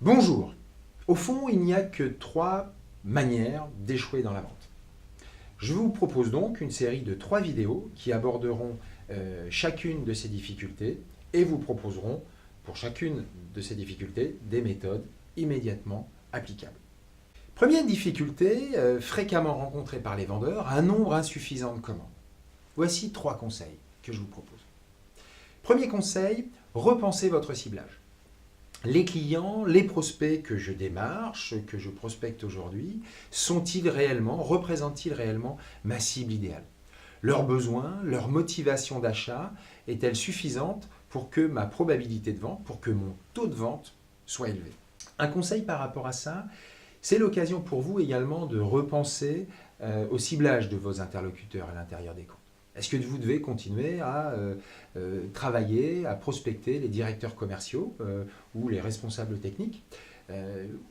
Bonjour. Au fond, il n'y a que 3 manières d'échouer dans la vente. Je vous propose donc une série de 3 vidéos qui aborderont chacune de ces difficultés et vous proposeront pour chacune de ces difficultés des méthodes immédiatement applicables. Première difficulté fréquemment rencontrée par les vendeurs, un nombre insuffisant de commandes. Voici 3 conseils que je vous propose. Premier conseil, repensez votre ciblage. Les clients, les prospects que je démarche, que je prospecte aujourd'hui, représentent-ils réellement ma cible idéale? Leurs besoins, leur motivation d'achat est-elle suffisante pour que ma probabilité de vente, pour que mon taux de vente soit élevé? Un conseil par rapport à ça, c'est l'occasion pour vous également de repenser au ciblage de vos interlocuteurs à l'intérieur des comptes. Est-ce que vous devez continuer à travailler, à prospecter les directeurs commerciaux ou les responsables techniques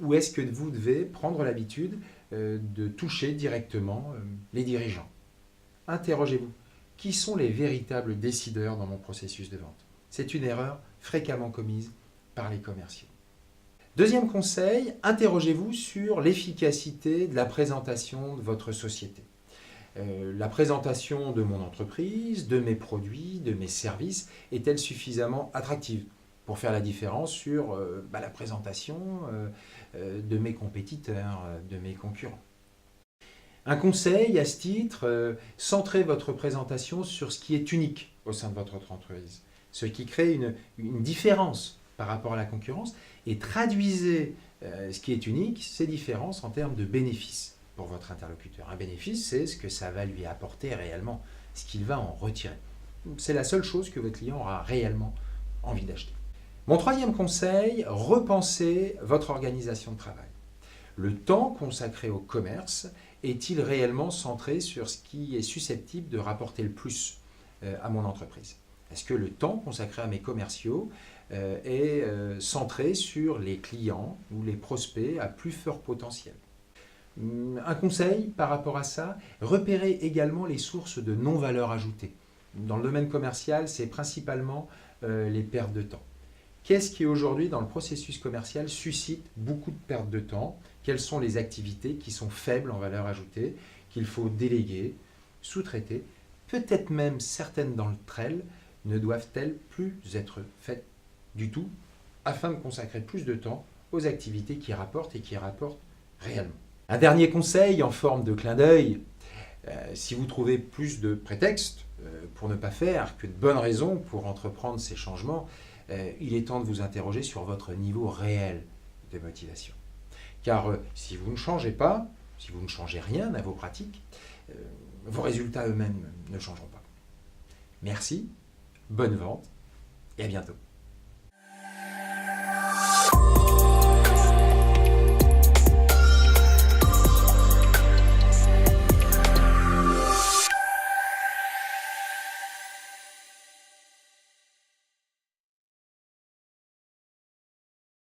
ou est-ce que vous devez prendre l'habitude de toucher directement les dirigeants? Interrogez-vous. Qui sont les véritables décideurs dans mon processus de vente? C'est une erreur fréquemment commise par les commerciaux. Deuxième conseil, interrogez-vous sur l'efficacité de la présentation de votre société. La présentation de mon entreprise, de mes produits, de mes services est-elle suffisamment attractive pour faire la différence sur la présentation de mes compétiteurs, de mes concurrents? Un conseil à ce titre, centrez votre présentation sur ce qui est unique au sein de votre entreprise, ce qui crée une différence par rapport à la concurrence et traduisez ce qui est unique, ces différences en termes de bénéfices pour votre interlocuteur. Un bénéfice, c'est ce que ça va lui apporter réellement, ce qu'il va en retirer. C'est la seule chose que votre client aura réellement envie d'acheter. Mon troisième conseil, repensez votre organisation de travail. Le temps consacré au commerce est-il réellement centré sur ce qui est susceptible de rapporter le plus à mon entreprise? Est-ce que le temps consacré à mes commerciaux est centré sur les clients ou les prospects à plus fort potentiel? Un conseil par rapport à ça, repérez également les sources de non-valeur ajoutée. Dans le domaine commercial, c'est principalement les pertes de temps. Qu'est-ce qui aujourd'hui dans le processus commercial suscite beaucoup de pertes de temps? Quelles sont les activités qui sont faibles en valeur ajoutée, qu'il faut déléguer, sous-traiter? Peut-être même certaines d'entre elles ne doivent-elles plus être faites du tout afin de consacrer plus de temps aux activités qui rapportent et qui rapportent réellement. Un dernier conseil en forme de clin d'œil, si vous trouvez plus de prétextes pour ne pas faire que de bonnes raisons pour entreprendre ces changements, il est temps de vous interroger sur votre niveau réel de motivation. Car si vous ne changez pas, si vous ne changez rien à vos pratiques, vos résultats eux-mêmes ne changeront pas. Merci, bonne vente et à bientôt.